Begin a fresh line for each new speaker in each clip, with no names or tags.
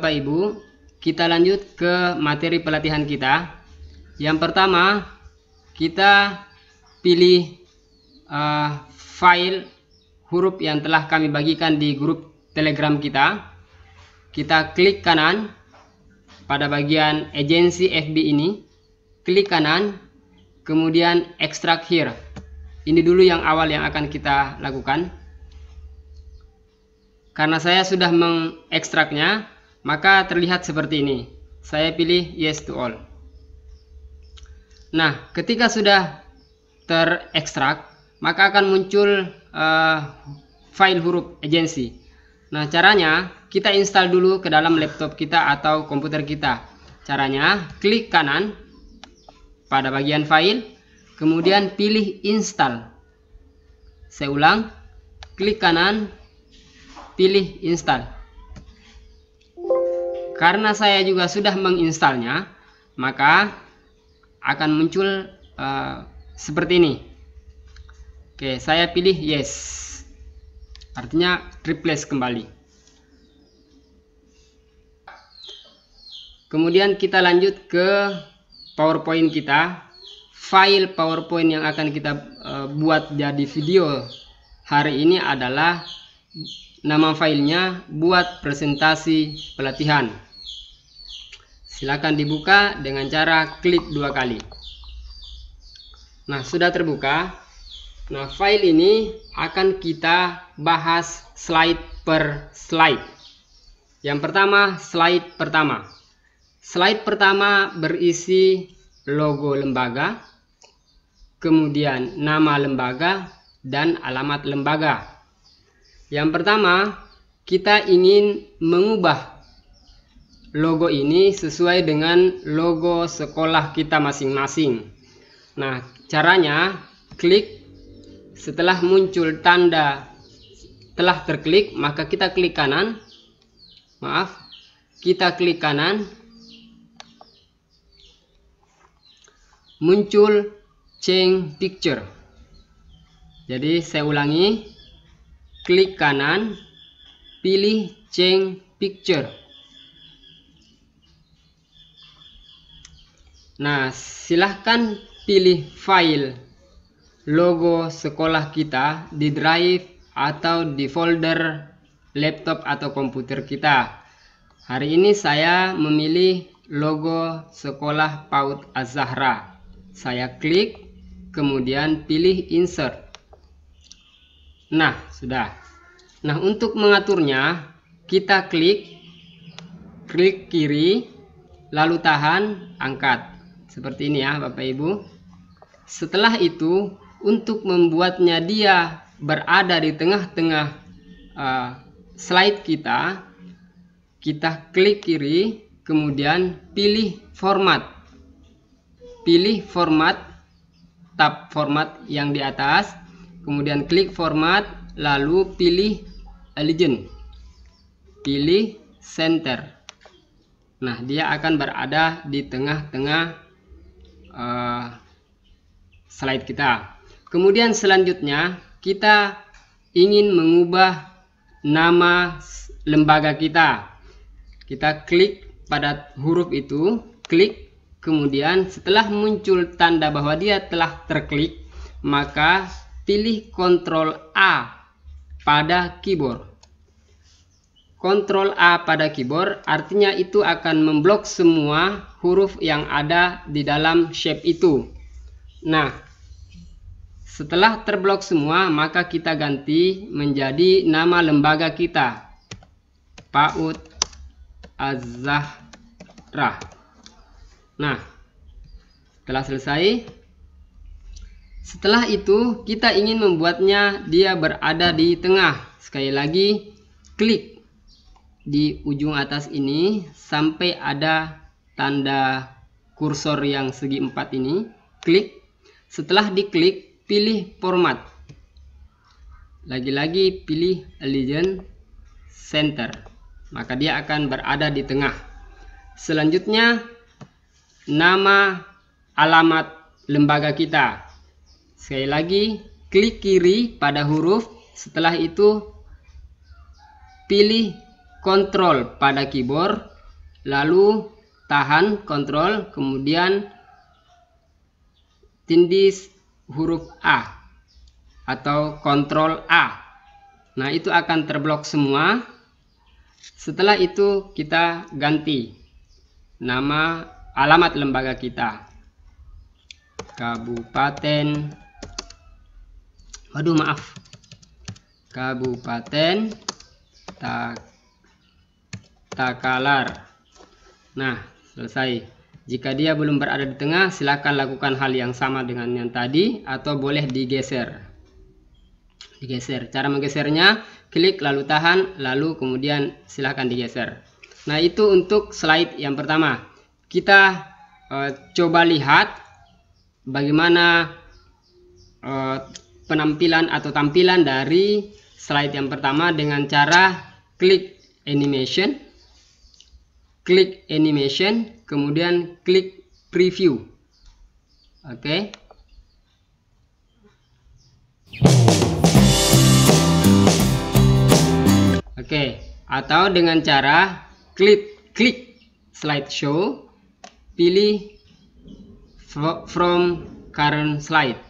Bapak Ibu, kita lanjut ke materi pelatihan kita. Yang pertama, kita pilih file huruf yang telah kami bagikan di grup Telegram kita. Kita klik kanan pada bagian agensi FB ini, klik kanan, kemudian extract here. Ini dulu yang awal yang akan kita lakukan. Karena saya sudah mengekstraknya, maka terlihat seperti ini. Saya pilih yes to all. Nah, ketika sudah terekstrak, maka akan muncul file huruf agensi. Nah, caranya kita install dulu ke dalam laptop kita atau komputer kita. Caranya klik kanan pada bagian file, kemudian pilih install. Saya ulang, klik kanan, pilih install. Karena saya juga sudah menginstalnya, maka akan muncul seperti ini. Oke, saya pilih yes. Artinya replace kembali. Kemudian kita lanjut ke PowerPoint kita. File PowerPoint yang akan kita buat jadi video hari ini adalah nama filenya buat presentasi pelatihan. Silakan dibuka dengan cara klik 2 kali. Nah, sudah terbuka. Nah, file ini akan kita bahas slide per slide. Yang pertama, slide pertama. Slide pertama berisi logo lembaga, kemudian nama lembaga dan alamat lembaga. Yang pertama, kita ingin mengubah logo ini sesuai dengan logo sekolah kita masing-masing. Nah, caranya klik, setelah muncul tanda telah terklik, maka kita klik kanan. Kita klik kanan. Muncul change picture. Jadi saya ulangi, klik kanan, pilih change picture. Nah, silahkan pilih file logo sekolah kita di drive atau di folder laptop atau komputer kita. Hari ini saya memilih logo sekolah PAUD Az-Zahra. Saya klik, kemudian pilih insert. Nah, sudah. Nah, untuk mengaturnya, kita klik kiri, lalu tahan, angkat. Seperti ini ya Bapak Ibu. Setelah itu, untuk membuatnya dia berada di tengah-tengah slide kita, kita klik kiri, kemudian pilih format. Pilih format, tab format yang di atas, kemudian klik format, lalu pilih align, pilih center. Nah, dia akan berada di tengah-tengah slide kita. Kemudian selanjutnya kita ingin mengubah nama lembaga kita. Kita klik pada huruf itu, klik, kemudian setelah muncul tanda bahwa dia telah terklik, maka pilih Ctrl A pada keyboard. Ctrl A pada keyboard artinya itu akan memblok semua huruf yang ada di dalam shape itu. Nah, setelah terblok semua, maka kita ganti menjadi nama lembaga kita, PAUD Az-Zahra. Nah, setelah selesai, setelah itu kita ingin membuatnya dia berada di tengah. Sekali lagi, klik di ujung atas ini sampai ada tanda kursor yang segi 4 ini, klik. Setelah diklik, pilih format. Lagi-lagi pilih align center, maka dia akan berada di tengah. Selanjutnya, nama alamat lembaga kita. Sekali lagi, klik kiri pada huruf, setelah itu pilih kontrol pada keyboard, lalu tahan kontrol, kemudian tindih huruf A atau kontrol A. Nah, itu akan terblok semua. Setelah itu kita ganti nama alamat lembaga kita. Kabupaten Takalar. Nah, selesai. Jika dia belum berada di tengah, silakan lakukan hal yang sama dengan yang tadi, atau boleh digeser. Cara menggesernya, klik lalu tahan, lalu kemudian silakan digeser. Nah, itu untuk slide yang pertama. Kita coba lihat bagaimana penampilan atau tampilan dari slide yang pertama dengan cara klik animation, kemudian klik preview. Oke. Atau dengan cara klik slideshow, pilih from current slide.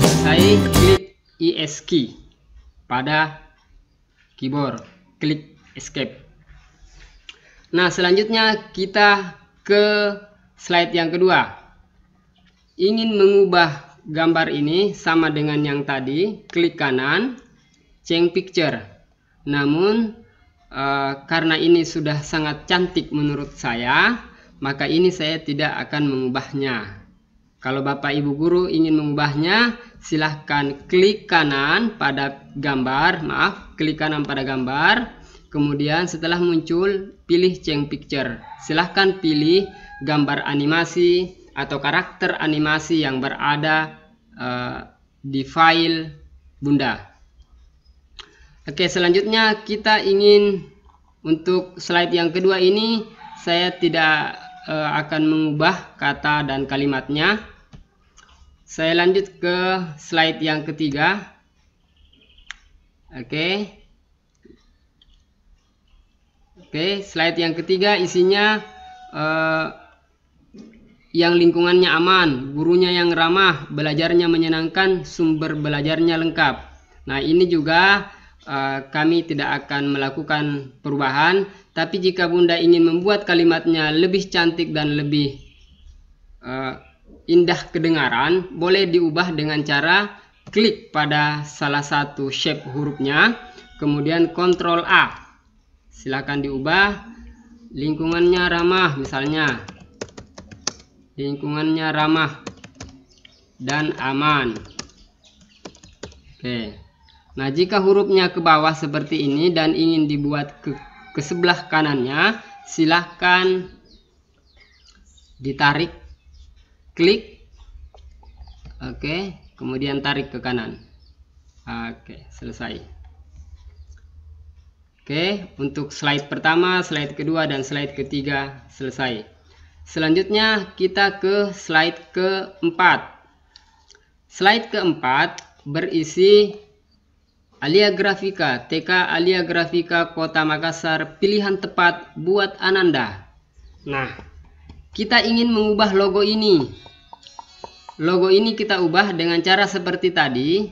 Selesai, klik ES key pada keyboard, klik escape. Nah, selanjutnya kita ke slide yang kedua. Ingin mengubah gambar ini sama dengan yang tadi, klik kanan, change picture. Namun karena ini sudah sangat cantik menurut saya, maka ini saya tidak akan mengubahnya. Kalau Bapak Ibu guru ingin mengubahnya, silahkan klik kanan pada gambar, kemudian setelah muncul pilih change picture. Silahkan pilih gambar animasi atau karakter animasi yang berada di file Bunda. Oke, selanjutnya kita ingin untuk slide yang kedua ini, saya tidak akan mengubah kata dan kalimatnya. Saya lanjut ke slide yang ketiga. Oke, slide yang ketiga isinya yang lingkungannya aman, gurunya yang ramah, belajarnya menyenangkan, sumber belajarnya lengkap. Nah, ini juga kami tidak akan melakukan perubahan, tapi jika Bunda ingin membuat kalimatnya lebih cantik dan lebih indah kedengaran, boleh diubah dengan cara klik pada salah satu shape hurufnya, kemudian Ctrl A. Silakan diubah lingkungannya ramah, misalnya lingkungannya ramah dan aman. Oke. Nah, jika hurufnya ke bawah seperti ini dan ingin dibuat ke sebelah kanannya, silahkan ditarik, klik, kemudian tarik ke kanan. Selesai. Untuk slide pertama, slide kedua, dan slide ketiga selesai. Selanjutnya kita ke slide keempat. Slide keempat berisi Alia Grafika, TK Alia Grafika Kota Makassar, pilihan tepat buat Ananda. Nah, kita ingin mengubah logo ini. Logo ini kita ubah dengan cara seperti tadi.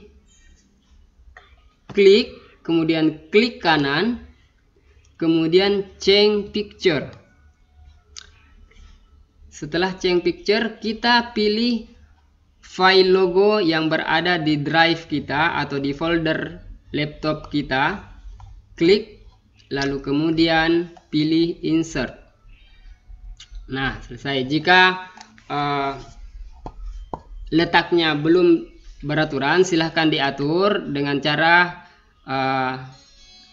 Klik, kemudian klik kanan, kemudian change picture. Setelah change picture, kita pilih file logo yang berada di drive kita atau di folder laptop kita. Klik, lalu kemudian pilih insert. Nah, selesai. Jika letaknya belum beraturan, silahkan diatur dengan cara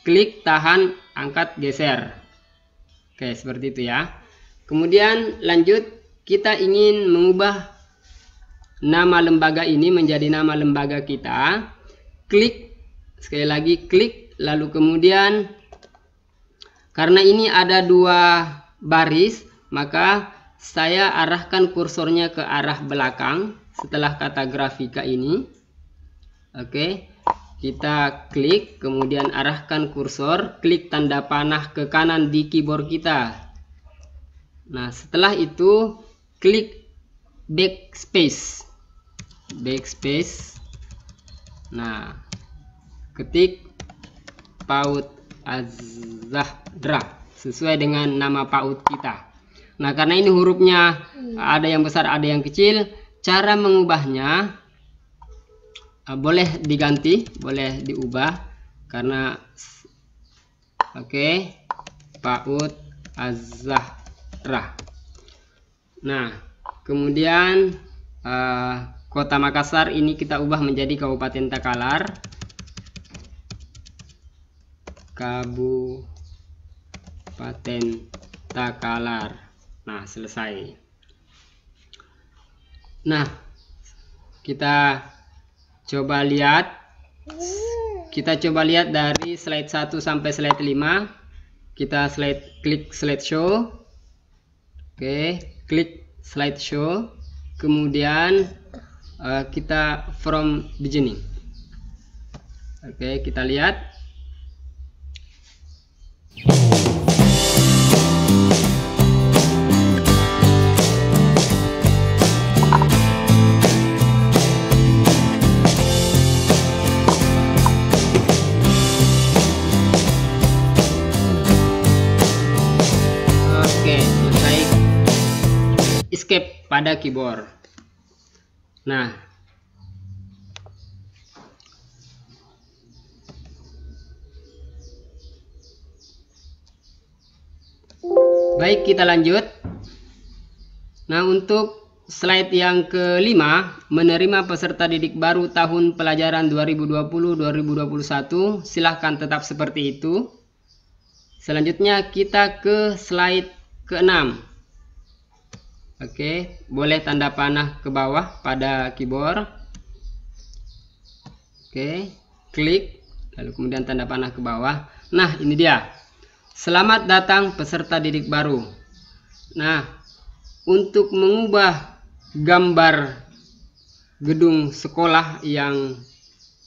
klik, tahan, angkat, geser. Seperti itu ya. Kemudian lanjut, kita ingin mengubah nama lembaga ini menjadi nama lembaga kita. Klik, sekali lagi klik, lalu kemudian karena ini ada dua baris, maka saya arahkan kursornya ke arah belakang setelah kata grafika ini. Oke, kita klik, kemudian arahkan kursor, klik tanda panah ke kanan di keyboard kita. Nah, setelah itu klik backspace. Nah, ketik PAUD Az-Zahra sesuai dengan nama PAUD kita. Nah, karena ini hurufnya ada yang besar, ada yang kecil, cara mengubahnya boleh diganti, boleh diubah karena PAUD Az-Zahra. Nah, kemudian Kota Makassar ini kita ubah menjadi Kabupaten Takalar. Kabupaten Takalar. Nah, selesai. Nah, kita coba lihat. Dari slide 1 sampai slide 5. Kita klik slideshow. Oke, klik slideshow. Kemudian kita from beginning. Oke, kita lihat. Escape pada keyboard. Nah, baik, kita lanjut. Nah, untuk slide yang kelima, menerima peserta didik baru tahun pelajaran 2020-2021, silahkan tetap seperti itu. Selanjutnya kita ke slide ke-6. Oke, boleh tanda panah ke bawah pada keyboard. Oke, klik, lalu kemudian tanda panah ke bawah. Nah, ini dia. Selamat datang peserta didik baru. Nah, untuk mengubah gambar gedung sekolah yang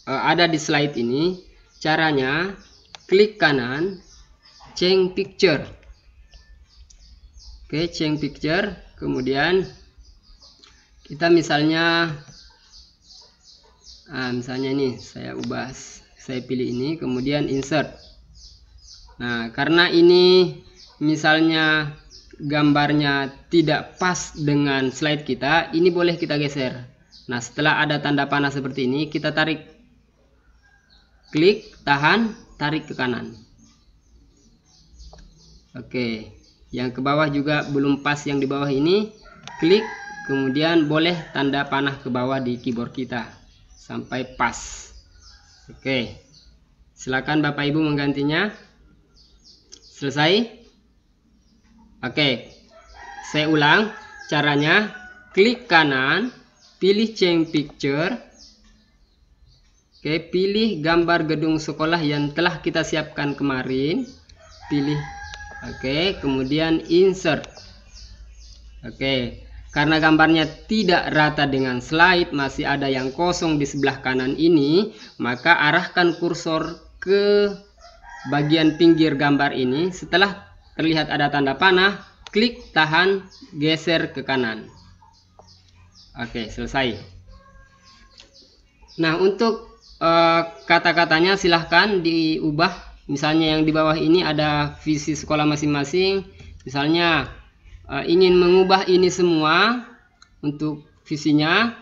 ada di slide ini, caranya klik kanan, change picture. Oke, change picture. Kemudian kita misalnya ini saya ubah, saya pilih ini, kemudian insert. Nah, karena ini misalnya gambarnya tidak pas dengan slide kita, ini boleh kita geser. Nah, setelah ada tanda panah seperti ini, kita tarik, klik, tahan, tarik ke kanan. Oke, yang ke bawah juga belum pas, yang di bawah ini klik, kemudian boleh tanda panah ke bawah di keyboard kita sampai pas. Oke, silakan Bapak Ibu menggantinya. Selesai. Oke, saya ulang caranya. Klik kanan, pilih change picture. Oke, pilih gambar gedung sekolah yang telah kita siapkan kemarin, pilih. Oke, kemudian insert. Oke, karena gambarnya tidak rata dengan slide, masih ada yang kosong di sebelah kanan ini, maka arahkan kursor ke bagian pinggir gambar ini. Setelah terlihat ada tanda panah, klik, tahan, geser ke kanan. Oke, selesai. Nah, untuk kata-katanya silahkan diubah. Misalnya yang di bawah ini ada visi sekolah masing-masing. Misalnya ingin mengubah ini semua untuk visinya,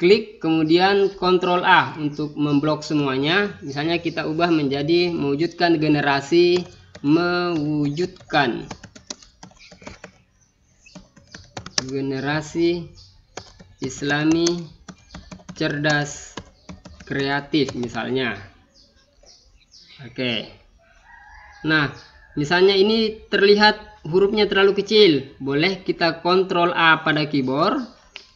klik kemudian Ctrl A untuk memblok semuanya. Misalnya kita ubah menjadi mewujudkan generasi Islami cerdas kreatif misalnya. Oke. Nah, misalnya ini terlihat hurufnya terlalu kecil, boleh kita Ctrl A pada keyboard,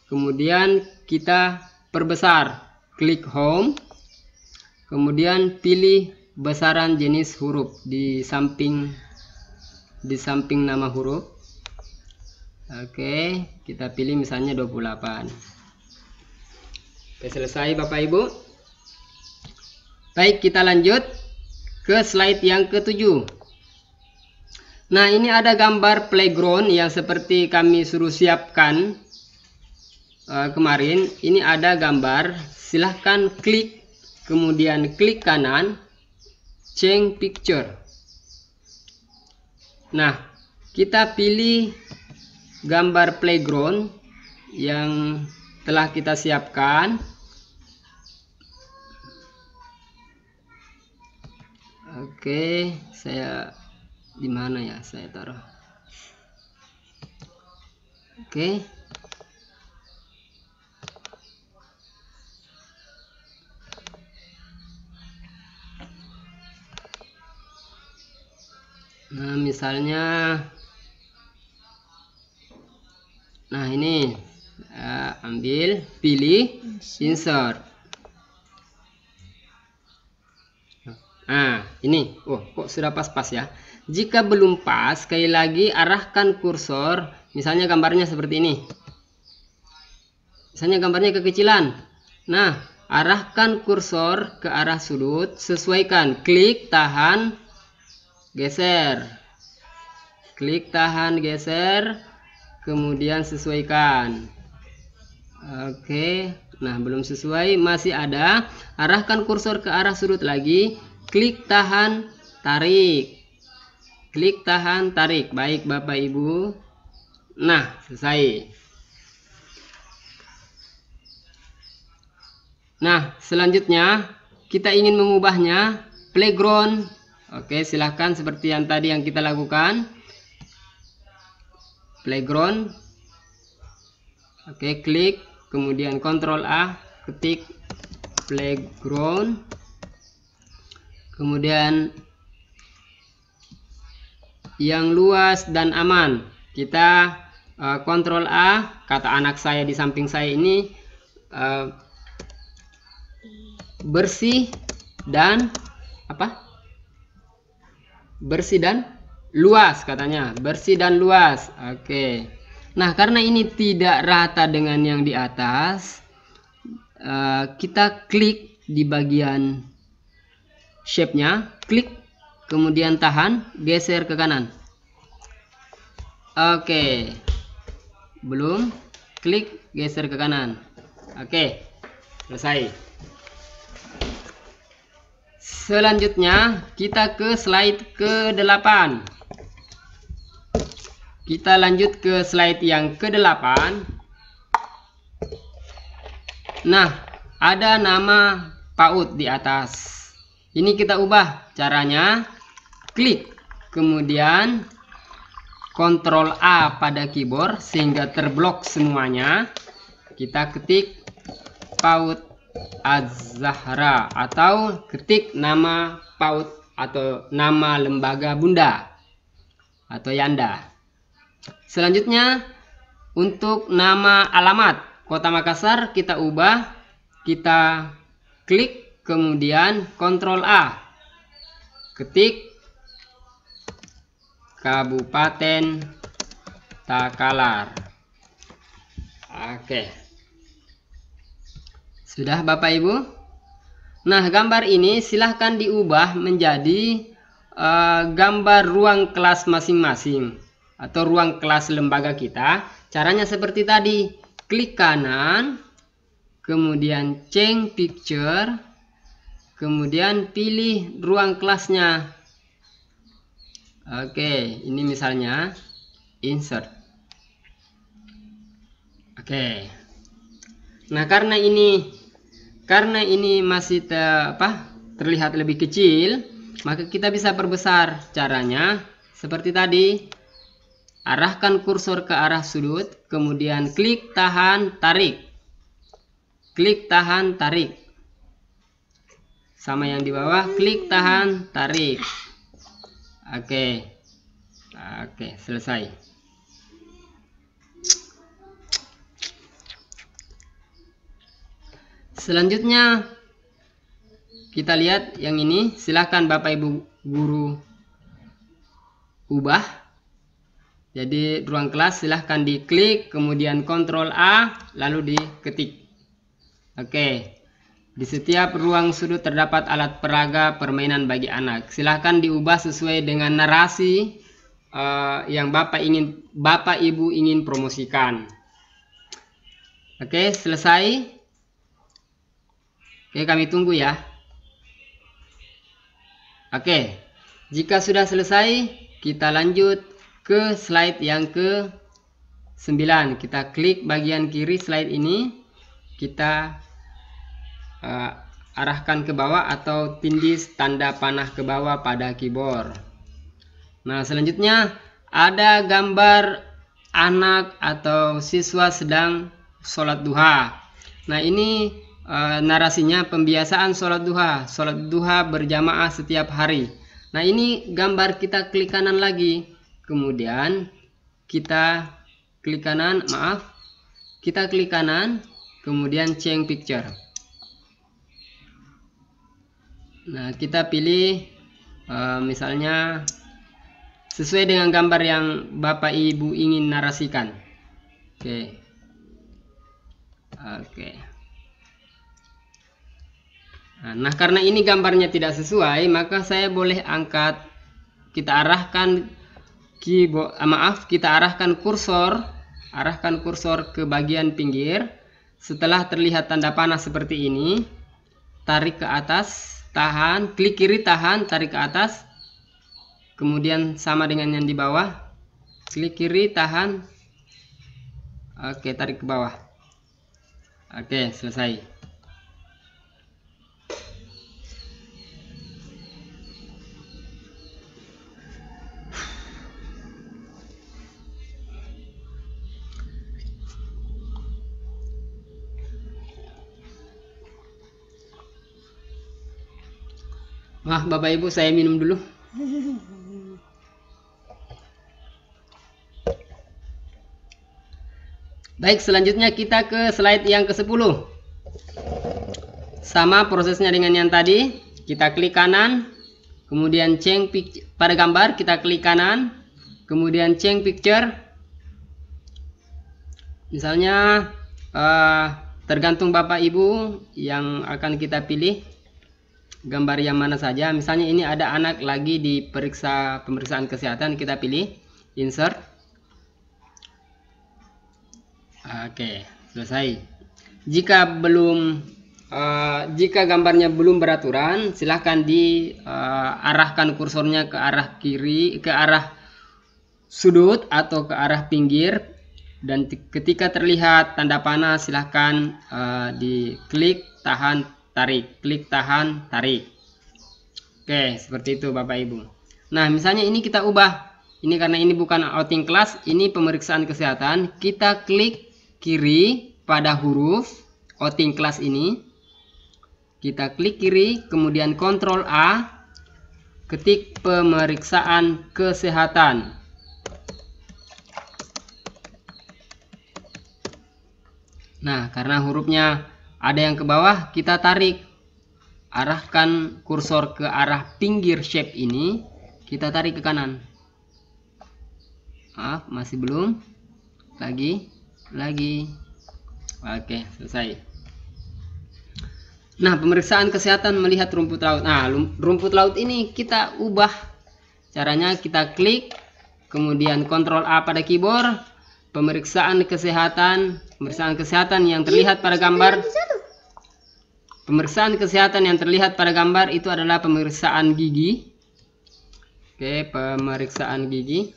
kemudian kita perbesar, klik home, kemudian pilih besaran jenis huruf di samping nama huruf. Oke, kita pilih misalnya 28. Oke, selesai Bapak Ibu. Baik, kita lanjut ke slide yang ke-7. Nah, ini ada gambar playground yang seperti kami suruh siapkan kemarin. Ini ada gambar, silahkan klik, kemudian klik kanan, change picture. Nah, kita pilih gambar playground yang telah kita siapkan. Oke, saya di mana ya saya taruh? Oke. Nah, misalnya, nah ini ambil, pilih, insert. Nah, ini, oh kok sudah pas-pas ya. Jika belum pas, sekali lagi arahkan kursor, misalnya gambarnya seperti ini. Misalnya gambarnya kekecilan. Nah, arahkan kursor ke arah sudut, sesuaikan, klik, tahan, geser. Klik, tahan, geser, kemudian sesuaikan. Oke, nah belum sesuai, masih ada. Arahkan kursor ke arah sudut lagi, klik, tahan, tarik. Klik, tahan, tarik. Baik Bapak Ibu. Nah, selesai. Nah, selanjutnya kita ingin mengubahnya playground. Oke, silahkan seperti yang tadi yang kita lakukan. Playground. Oke, klik, kemudian Ctrl A, ketik playground. Kemudian yang luas dan aman, kita Ctrl A, kata anak saya di samping saya ini, bersih dan apa? Bersih dan luas katanya, bersih dan luas. Oke. Nah, karena ini tidak rata dengan yang di atas, kita klik di bagian shape-nya, klik, kemudian tahan, geser ke kanan. Oke, belum, klik, geser ke kanan. Oke, selesai. Selanjutnya kita ke slide ke-8. Kita lanjut ke slide yang ke-8. Nah, ada nama PAUD di atas. Ini kita ubah caranya, klik, kemudian Ctrl A pada keyboard sehingga terblok semuanya. Kita ketik PAUD Az-Zahra atau ketik nama PAUD atau nama lembaga Bunda atau Yanda. Selanjutnya untuk nama alamat Kota Makassar kita ubah, kita klik, kemudian Ctrl A, ketik Kabupaten Takalar. Oke, sudah Bapak Ibu. Nah, gambar ini silahkan diubah menjadi gambar ruang kelas masing-masing atau ruang kelas lembaga kita. Caranya seperti tadi, klik kanan, kemudian change picture, kemudian pilih ruang kelasnya. Oke, ini misalnya insert. Oke. Nah, karena ini masih terlihat lebih kecil, maka kita bisa perbesar. Caranya seperti tadi. Arahkan kursor ke arah sudut, kemudian klik, tahan, tarik. Klik, tahan, tarik. Sama yang di bawah, klik, tahan, tarik. Oke. Oke, selesai. Selanjutnya kita lihat yang ini. Silahkan Bapak Ibu guru ubah. Jadi ruang kelas silahkan diklik, kemudian Ctrl A, lalu diketik. Oke. Di setiap ruang sudut terdapat alat peraga permainan bagi anak. Silahkan diubah sesuai dengan narasi yang Bapak Ibu ingin promosikan. Oke, selesai. Oke, kami tunggu ya. Oke, jika sudah selesai, kita lanjut ke slide yang ke-9. Kita klik bagian kiri slide ini, kita arahkan ke bawah atau tindis tanda panah ke bawah pada keyboard. Nah, selanjutnya ada gambar anak atau siswa sedang sholat duha. Nah, ini narasinya pembiasaan sholat duha berjamaah setiap hari. Nah, ini gambar, kita klik kanan lagi, kemudian kita klik kanan, kita klik kanan, kemudian change picture. Nah, kita pilih misalnya sesuai dengan gambar yang Bapak Ibu ingin narasikan. Oke. Nah, karena ini gambarnya tidak sesuai, maka saya boleh angkat, kita arahkan kursor ke bagian pinggir. Setelah terlihat tanda panah seperti ini, tarik ke atas, tahan, klik kiri, tahan, tarik ke atas. Kemudian sama dengan yang di bawah, klik kiri, tahan. Oke, tarik ke bawah. Oke, selesai. Bapak Ibu, saya minum dulu. Baik, selanjutnya kita ke slide yang ke-10. Sama prosesnya dengan yang tadi. Kita klik kanan, kemudian change picture pada gambar, kita klik kanan, kemudian change picture. Misalnya tergantung Bapak Ibu yang akan kita pilih gambar yang mana saja. Misalnya ini ada anak lagi diperiksa pemeriksaan kesehatan, kita pilih insert. Oke, selesai. Jika gambarnya belum beraturan, silahkan diarahkan kursornya ke arah kiri, ke arah sudut atau ke arah pinggir, dan ketika terlihat tanda panah silahkan diklik, tahan, tarik, klik, tahan, tarik. Oke, seperti itu Bapak Ibu. Nah, misalnya ini kita ubah. Ini karena ini bukan outing class, ini pemeriksaan kesehatan. Kita klik kiri pada huruf outing class ini. Kita klik kiri, kemudian Ctrl A, ketik pemeriksaan kesehatan. Nah, karena hurufnya ada yang ke bawah, kita tarik, arahkan kursor ke arah pinggir shape ini, kita tarik ke kanan. Masih belum, lagi. Oke, selesai. Nah, pemeriksaan kesehatan melihat rumput laut. Nah, rumput laut ini kita ubah. Caranya kita klik, kemudian Ctrl A pada keyboard, pemeriksaan kesehatan yang terlihat pada gambar. Pemeriksaan kesehatan yang terlihat pada gambar itu adalah pemeriksaan gigi. Oke, pemeriksaan gigi.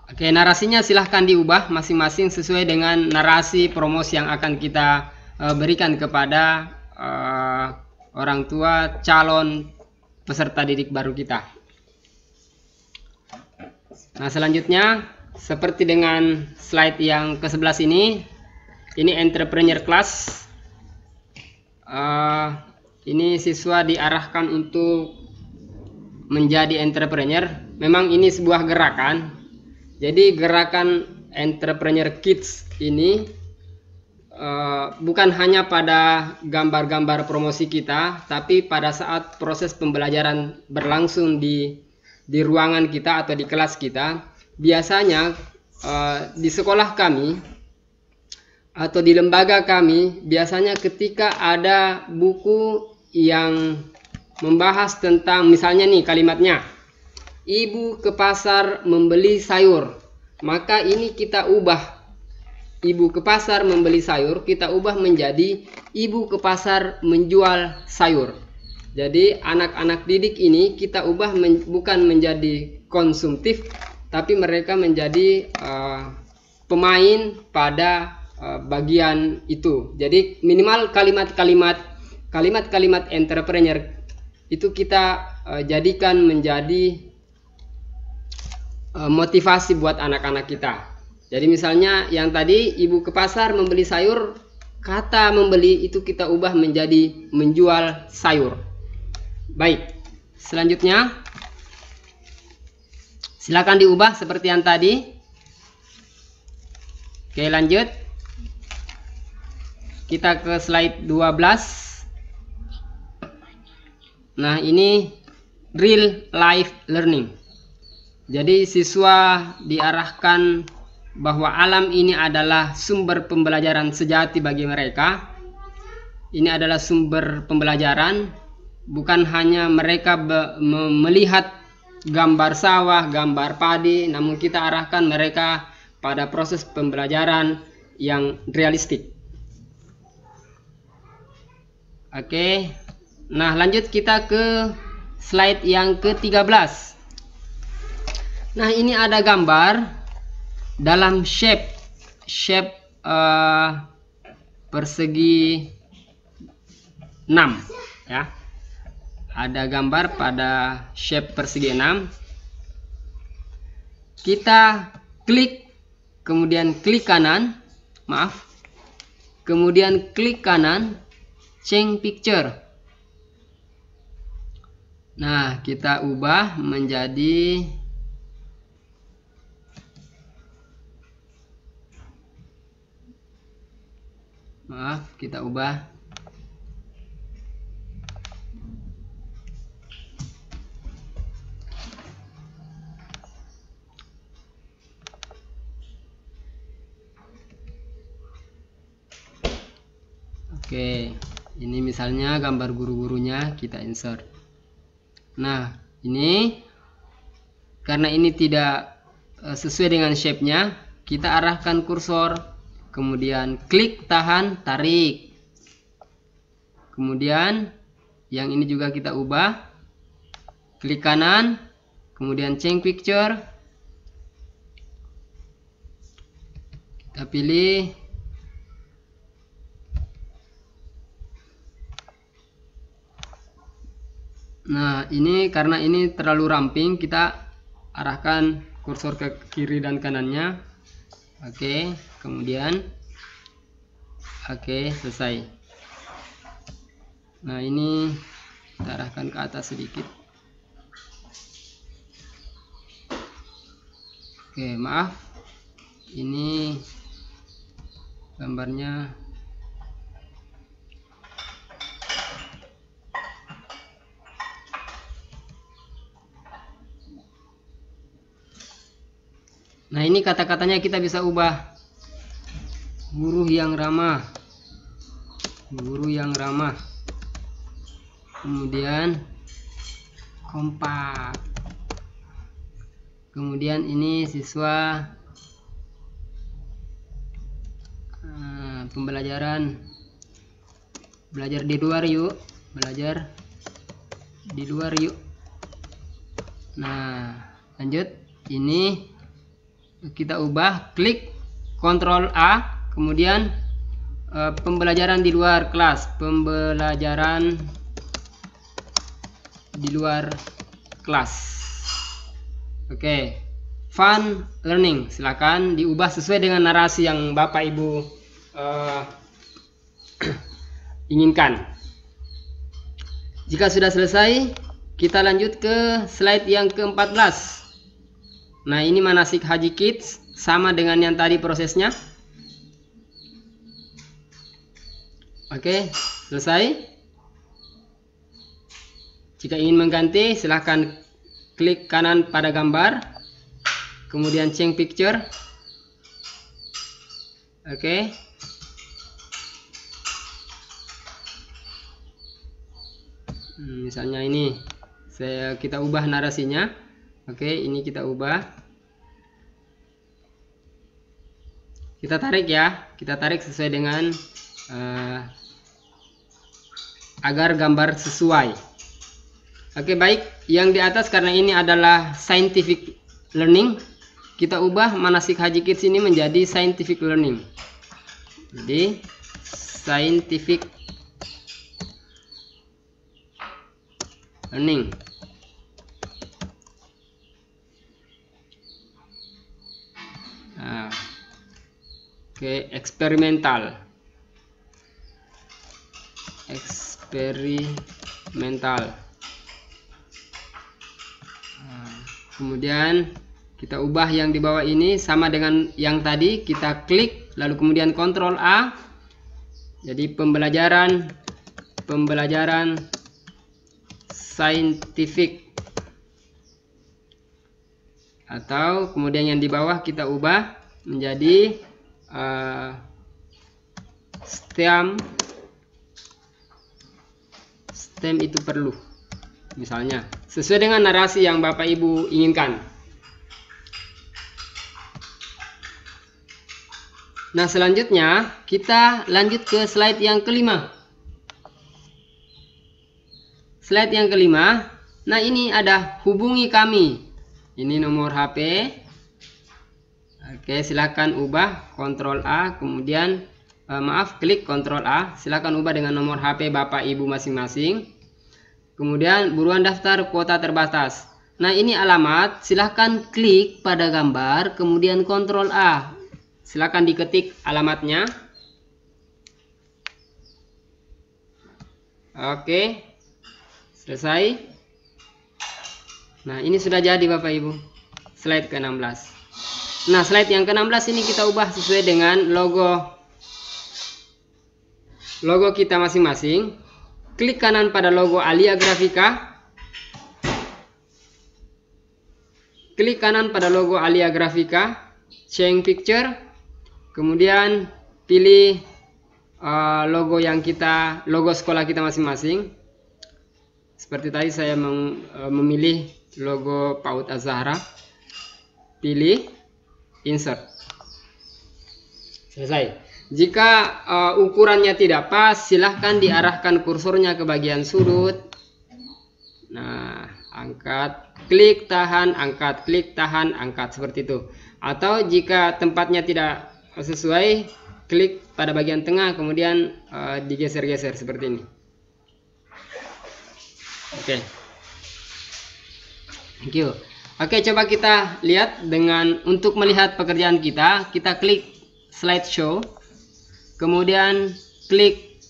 Oke, narasinya silahkan diubah masing-masing sesuai dengan narasi promosi yang akan kita berikan kepada orang tua calon peserta didik baru kita. Nah, selanjutnya seperti dengan slide yang ke-11 ini entrepreneur class. Ini siswa diarahkan untuk menjadi entrepreneur. Memang ini sebuah gerakan. Jadi gerakan entrepreneur kids ini bukan hanya pada gambar-gambar promosi kita, tapi pada saat proses pembelajaran berlangsung di ruangan kita atau di kelas kita. biasanya di sekolah kami atau di lembaga kami, biasanya ketika ada buku yang membahas tentang, misalnya nih kalimatnya, ibu ke pasar membeli sayur, maka ini kita ubah, ibu ke pasar membeli sayur, kita ubah menjadi ibu ke pasar menjual sayur. Jadi anak-anak didik ini kita ubah bukan menjadi konsumtif, tapi mereka menjadi pemain pada bagian itu. Jadi minimal kalimat-kalimat entrepreneur itu kita jadikan menjadi motivasi buat anak-anak kita. Jadi misalnya yang tadi ibu ke pasar membeli sayur, kata membeli itu kita ubah menjadi menjual sayur. Baik, selanjutnya silakan diubah seperti yang tadi. Oke, lanjut. Kita ke slide 12. Nah, ini real life learning. Jadi siswa diarahkan bahwa alam ini adalah sumber pembelajaran sejati bagi mereka. Ini adalah sumber pembelajaran, bukan hanya mereka melihat gambar sawah, gambar padi, namun kita arahkan mereka pada proses pembelajaran yang realistik. Oke, nah lanjut kita ke slide yang ke-13. Nah, ini ada gambar dalam shape persegi 6 ya. Ada gambar pada shape persegi 6. Kita klik, kemudian klik kanan, kemudian klik kanan, change picture. Nah, kita ubah menjadi kita ubah Oke, ini misalnya gambar guru-gurunya kita insert. Nah, ini karena ini tidak sesuai dengan shape-nya, kita arahkan kursor, kemudian klik, tahan, tarik. Kemudian yang ini juga kita ubah, klik kanan, kemudian change picture. Kita pilih Nah, ini karena ini terlalu ramping, kita arahkan kursor ke kiri dan kanannya. Oke, kemudian oke, selesai. Nah, ini kita arahkan ke atas sedikit. Oke, maaf, ini gambarnya Nah, ini kata-katanya kita bisa ubah. Guru yang ramah. Guru yang ramah. Kemudian kompak. Kemudian ini siswa pembelajaran. Belajar di luar yuk. Belajar di luar yuk. Nah, lanjut. Ini kita ubah, klik Ctrl A, kemudian pembelajaran di luar kelas, pembelajaran di luar kelas. Oke, fun learning, silakan diubah sesuai dengan narasi yang Bapak Ibu inginkan. Jika sudah selesai, kita lanjut ke slide yang ke-14. Nah, ini manasik Haji Kids, sama dengan yang tadi prosesnya. Oke, selesai. Jika ingin mengganti, silahkan klik kanan pada gambar, kemudian change picture. Oke. Misalnya ini kita ubah narasinya. Oke, ini kita ubah. Kita tarik ya, kita tarik sesuai dengan agar gambar sesuai. Oke, baik. Yang di atas karena ini adalah scientific learning, kita ubah manasik Haji Kids ini menjadi scientific learning. Jadi scientific learning. Nah, oke, eksperimental. Nah, kemudian kita ubah yang di bawah ini sama dengan yang tadi, kita klik lalu kemudian Ctrl A. Jadi pembelajaran scientific, atau kemudian yang di bawah kita ubah menjadi STEM itu perlu, misalnya sesuai dengan narasi yang Bapak Ibu inginkan. Nah, selanjutnya kita lanjut ke slide yang kelima. Slide yang kelima, nah ini ada hubungi kami. Ini nomor HP. Oke, silakan ubah Ctrl A, kemudian klik Ctrl A. Silakan ubah dengan nomor HP Bapak Ibu masing-masing. Kemudian buruan daftar kuota terbatas. Nah, ini alamat, silakan klik pada gambar, kemudian Ctrl A. Silakan diketik alamatnya. Oke. Selesai. Nah, ini sudah jadi Bapak Ibu. Slide ke-16. Nah, slide yang ke-16 ini kita ubah sesuai dengan logo kita masing-masing. Klik kanan pada logo Alia Grafika. Klik kanan pada logo Alia Grafika, change picture. Kemudian pilih logo sekolah kita masing-masing. Seperti tadi saya memilih logo PAUD Az-Zahra. Pilih insert. Selesai. Jika ukurannya tidak pas, silahkan diarahkan kursornya ke bagian sudut. Nah, angkat, klik, tahan, angkat, klik, tahan, angkat, seperti itu. Atau jika tempatnya tidak sesuai, klik pada bagian tengah, kemudian digeser-geser seperti ini. Oke. Thank you. Oke, coba kita lihat untuk melihat pekerjaan kita klik slideshow, kemudian klik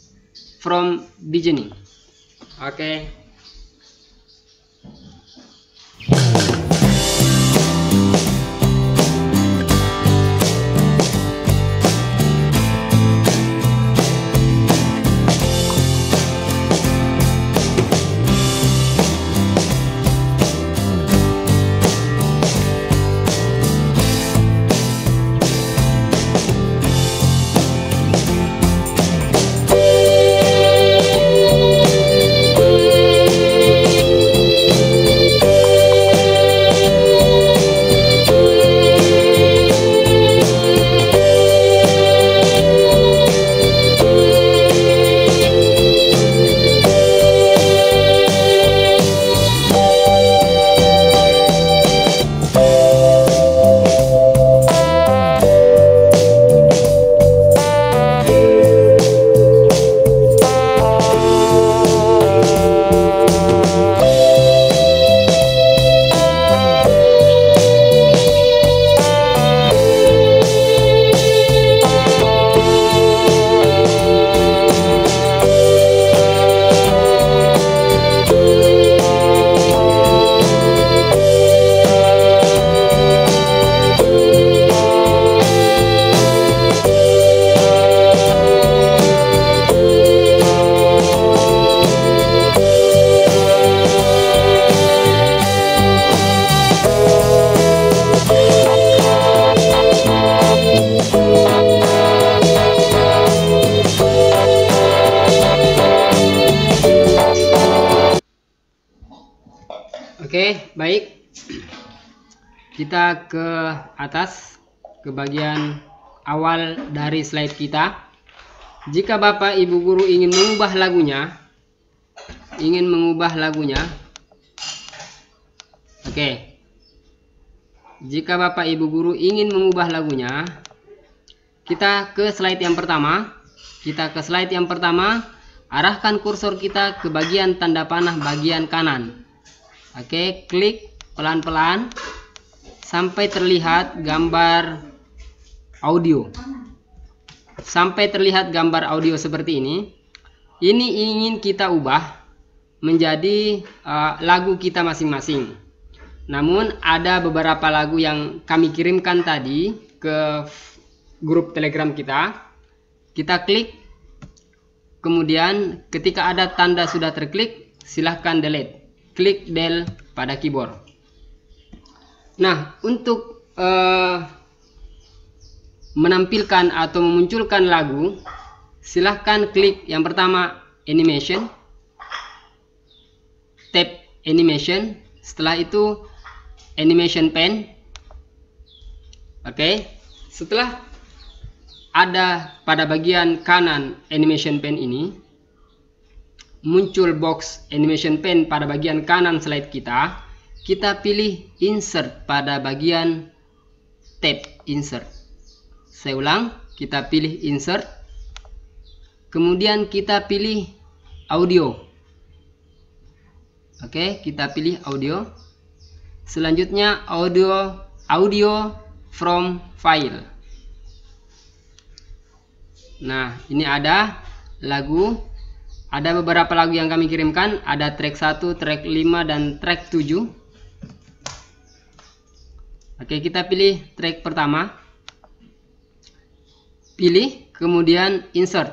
from beginning. Oke. Oke, baik. Kita ke atas, ke bagian awal dari slide kita. Jika Bapak Ibu guru ingin mengubah lagunya, oke. Jika Bapak Ibu guru ingin mengubah lagunya, kita ke slide yang pertama. Arahkan kursor kita ke bagian tanda panah bagian kanan. Oke, klik pelan-pelan sampai terlihat gambar audio. Seperti ini. Ini ingin kita ubah menjadi lagu kita masing-masing. Namun ada beberapa lagu yang kami kirimkan tadi ke grup Telegram kita. Kita klik, kemudian ketika ada tanda sudah terklik, silahkan delete. Klik del pada keyboard. Nah, untuk menampilkan atau memunculkan lagu, silahkan klik yang pertama animation, tab animation, setelah itu animation pen. Oke, setelah ada pada bagian kanan animation pen ini, muncul box animation pen pada bagian kanan slide kita. Kita pilih insert pada bagian tab insert. Saya ulang, kita pilih insert, kemudian kita pilih audio. Oke, kita pilih audio. Selanjutnya audio from file. Nah, ini ada lagu. Ada beberapa lagu yang kami kirimkan. Ada track 1, track 5, dan track 7. Oke, kita pilih track pertama. Pilih, kemudian insert.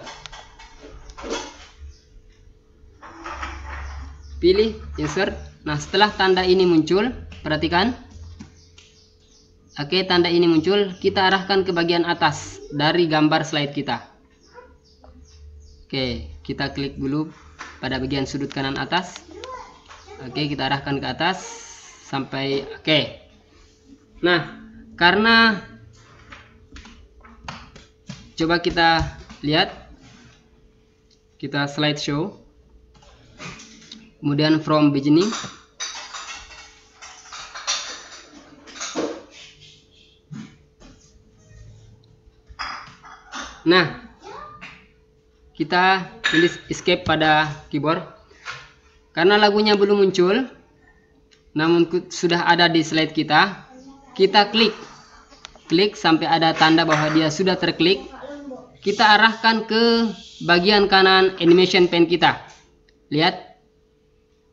Pilih, insert. Nah, setelah tanda ini muncul, perhatikan. Oke, tanda ini muncul, kita arahkan ke bagian atas dari gambar slide kita. Oke, kita klik dulu pada bagian sudut kanan atas. Oke, kita arahkan ke atas sampai oke. Nah, karena coba kita lihat, kita slideshow, kemudian from beginning. Nah, kita pilih escape pada keyboard. Karena lagunya belum muncul, namun sudah ada di slide kita, kita klik sampai ada tanda bahwa dia sudah terklik. Kita arahkan ke bagian kanan animation pen kita. Lihat.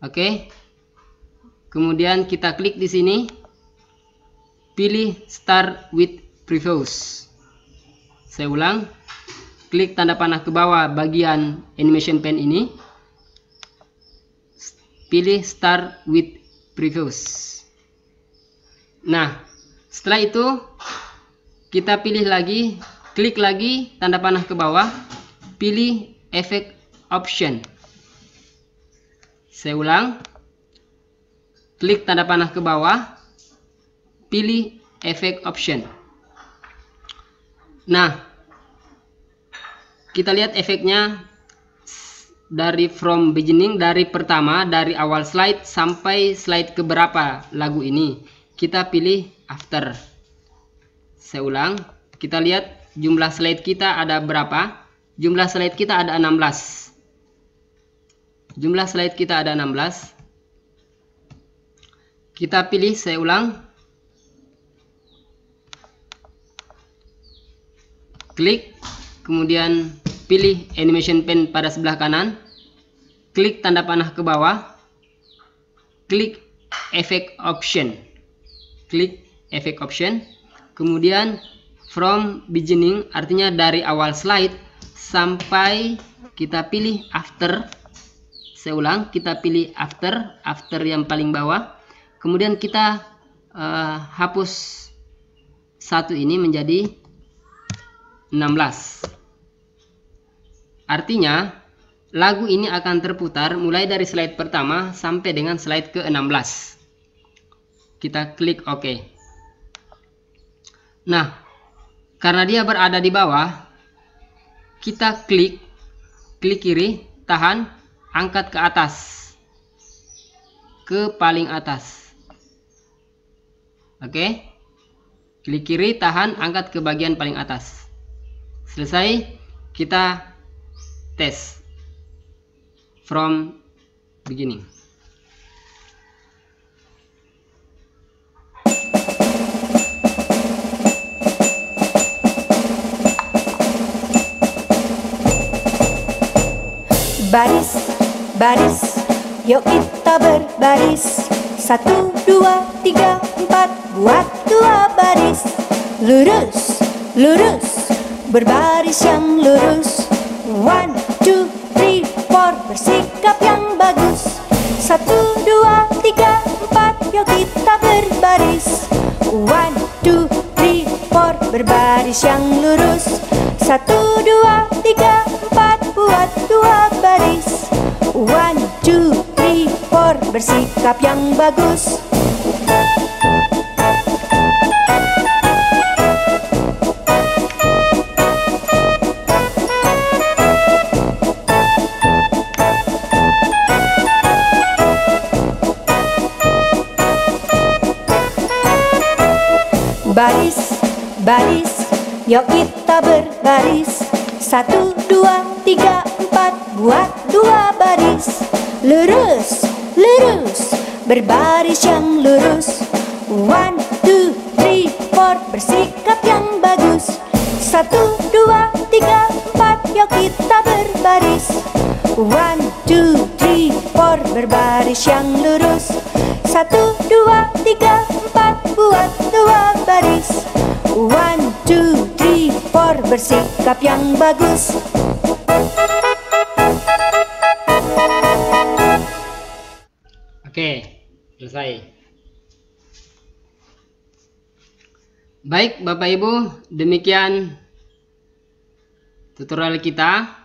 Oke. Kemudian kita klik di sini. Pilih start with previous. Saya ulang. Klik tanda panah ke bawah bagian animation pen ini. Pilih start with previous. Nah, setelah itu kita pilih lagi. Klik lagi tanda panah ke bawah, pilih effect option. Saya ulang, klik tanda panah ke bawah, pilih effect option. Nah, kita lihat efeknya dari from beginning, dari pertama, dari awal slide sampai slide keberapa lagu ini. Kita pilih after. Saya ulang, kita lihat jumlah slide kita ada berapa? Jumlah slide kita ada 16. Jumlah slide kita ada 16. Kita pilih, saya ulang. Klik, kemudian pilih animation pen pada sebelah kanan. Klik tanda panah ke bawah. Klik effect option. Klik effect option. Kemudian from beginning, artinya dari awal slide sampai kita pilih after. Saya ulang, kita pilih after yang paling bawah. Kemudian kita hapus satu ini menjadi 16. Artinya lagu ini akan terputar mulai dari slide pertama sampai dengan slide ke-16. kita klik OK. Nah, karena dia berada di bawah, kita klik kiri, tahan, angkat ke atas, ke paling atas. Oke, klik kiri, tahan, angkat ke bagian paling atas. Selesai, kita tes from beginning.
Baris, baris, yuk kita berbaris. 1, 2, 3, 4, buat 2 baris. Lurus, lurus, berbaris yang lurus. 1, 2, 3, 4, bersikap yang bagus. 1, 2, 3, 4, yuk kita berbaris. 1, 2, 3, 4, berbaris yang lurus. 1, 2, 3, 4, buat 2 baris. 1, 2, 3, 4, bersikap yang bagus. Baris, baris, yuk kita berbaris. 1, 2, 3, 4, buat 2 baris. Lurus, lurus, berbaris yang lurus. 1, 2, 3, 4, bersikap yang bagus. 1, 2, 3, 4, yuk kita berbaris. 1, 2, 3, 4, berbaris yang lurus. 1, 2, 3, 4, buat 2 baris. 1, 2, 3, 4, bersikap yang bagus.
Oke, selesai. Baik Bapak Ibu, demikian tutorial kita.